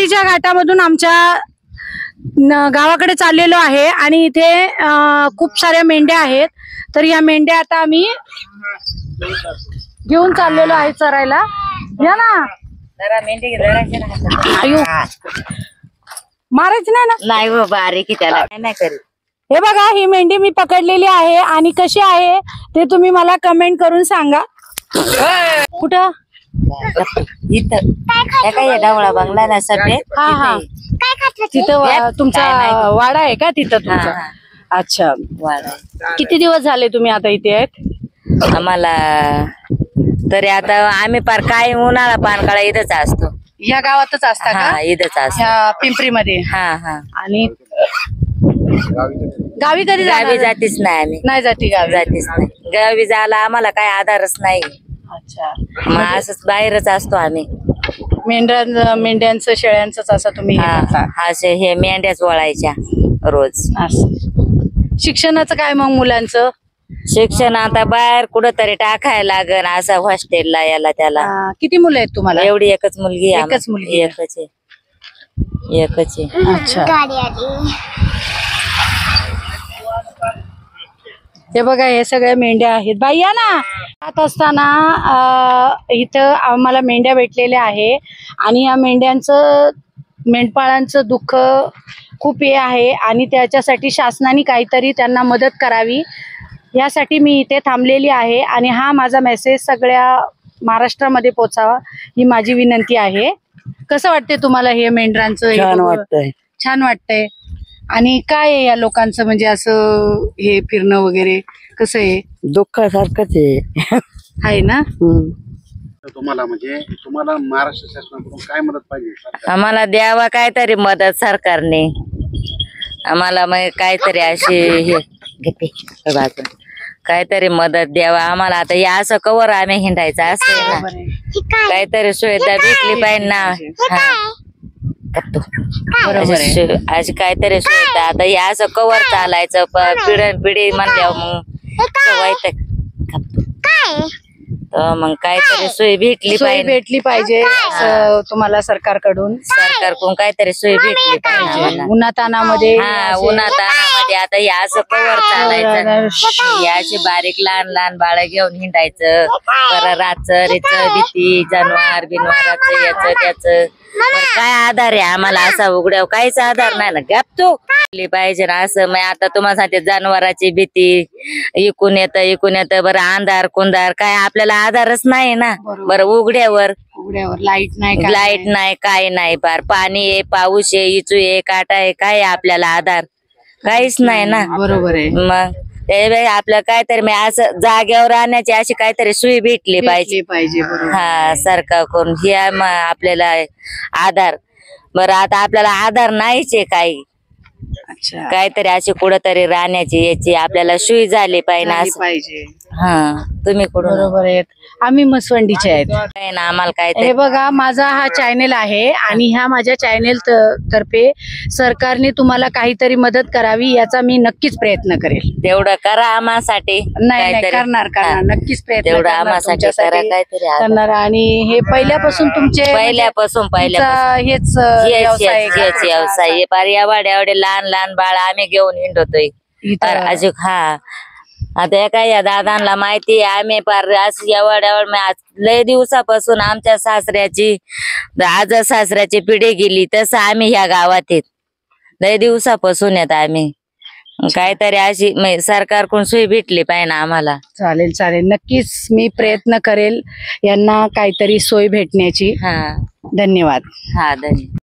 अंबारीच्या घाटामधून आमच्या गावाकडे चाललेलो आहे आणि इथे खूप साऱ्या मेंढ्या आहेत. तर या मेंढ्या आता आम्ही घेऊन चाललेलो आहे चरायला. या ना मारायच नाही ना. नाही हो, बारीक त्याला नाही करीत. हे बघा, ही मेंढी मी पकडलेली आहे आणि कशी आहे ते तुम्ही मला कमेंट करून सांगा. कुठं इथं काय डावळा बंगला ना सगळे. हा हा, तिथं तुमचा वाडा आहे का तिथं तुमचा? अच्छा, वाडा. किती दिवस झाले तुम्ही आता इथे आहेत? आम्हाला तरी आता आम्ही पार काय उन्हाळा पानकाळा इथंच असतो. या गावातच असता का? इथंच असतो. पिंपरी मध्ये. हा हा. आणि गावी कधी गावी जातीच नाही आम्ही. नाही जाती गावी? जातीच नाही गावी. जायला आम्हाला काय आधारच नाही. अच्छा, मग असंच बाहेरच असतो आम्ही. मेंढ्यांचं शेळ्यांचंच असं तुम्ही हे करता? असे हे मेंढ्याच वळायच्या रोज. असं. शिक्षणाचं काय मग मुलांचं? शिक्षण आता बाहेर कुठंतरी टाकायला लागन असं हॉस्टेलला याला त्याला. किती मुलं आहेत तुम्हाला? एवढी एकच मुलगी आहे. एकच मुलगी? एकच आहे. एकच आहे. अच्छा. हे बघा, हे सगळ्या मेंढ्या आहेत. बाई या ना. जात असताना इथं आम्हाला मेंढ्या भेटलेल्या आहे आणि या मेंढपाळांचं दुःख खूप हे आहे आणि त्याच्यासाठी शासनाने काहीतरी त्यांना मदत करावी यासाठी मी इथे थांबलेली आहे. आणि हा माझा मेसेज सगळ्या महाराष्ट्रामध्ये पोचावा ही माझी विनंती आहे. कसं वाटते तुम्हाला हे मेंढरांचं? छान वाटतंय. छान वाटतंय. आणि काय आहे या लोकांचं म्हणजे असं हे फिरणं वगैरे कसं आहे? दुःखासारखंच आहे ना. तुम्हाला म्हणजे तुम्हाला महाराष्ट्र शासनाकडून काय मदत पाहिजे? आम्हाला द्यावा काहीतरी मदत सरकारने. आम्हाला मग काहीतरी अशी हे काहीतरी मदत द्यावा आम्हाला. आता या असं कवर आम्ही हिंडायचं असं ना. काहीतरी सुविधा भेटली पाहिजे ना. अशी काहीतरी सुविधा. आता या असं कवर चालायचं पिढ्यान पिढी म्हणल्यावर मग काहीतरी सोय भेटली पाहिजे तुम्हाला सरकारकडून. सरकारकडून काहीतरी सोय भेटली पाहिजे. उन्हातानामध्ये उन्हातानामध्ये आता या असं कवर चालायचं. याची बारीक लहान लहान बाळ घेऊन हिंडायचं. परत रातचं भीती जनावर बिनवाराचं याचं त्याचं. काय आधार आहे आम्हाला? असा उघड्याव काहीच आधार नाही ना. गप तू पाहिजे ना असं. मग आता तुम्हाला सांगते जनावरांची भीती इकून येतं बरं. अंधार कुंदार काय आपल्याला आधारच नाही ना. बरं उघड्यावर लाईट नाही काय नाही. पार पाणी आहे पाऊस आहे इचू आहे काटा आहे काय आपल्याला आधार काहीच नाही ना. बरोबर आहे. मग ते आपलं काहीतरी मी असं जागेवर राहण्याची अशी काहीतरी सोय भेटली पाहिजे. हा, सरकारकडून हे आपल्याला आधार. बरं आता आपल्याला आधार नाहीच आहे काही. काहीतरी अशी कुठंतरी राहण्याची याची आपल्याला सोय झाली पाहिजे. हा, तुम्ही कुठं? बरोबर आहेत. आम्ही मसवंडीचे आहेत. ना आम्हाला काय. हे बघा, माझा हा चॅनेल आहे आणि ह्या माझ्या चॅनेल तर्फे सरकारने तुम्हाला काहीतरी मदत करावी याचा मी नक्कीच प्रयत्न करेल. तेवढं करा आम्हासाठी. नाही करणार नक्कीच प्रयत्न तेवढं आम्हासाठी करणार. आणि हे पहिल्यापासून हेच व्यवसाय पार या वाड्यावडे लहान लहान बाळ आम्ही घेऊन हिंडतोय अजून. हा, आता काय या दादांना माहिती आहे आम्ही पार एवढ्यावर लय दिवसापासून आमच्या सासऱ्याची सासऱ्याची पिढी गेली तसं आम्ही ह्या गावात येत लय दिवसापासून येत आम्ही. काहीतरी अशी सरकारकडून सोय भेटली पाहिजे ना आम्हाला. चालेल नक्कीच मी प्रयत्न करेल यांना काहीतरी सोय भेटण्याची. हा, धन्यवाद. हा, धन्यवाद.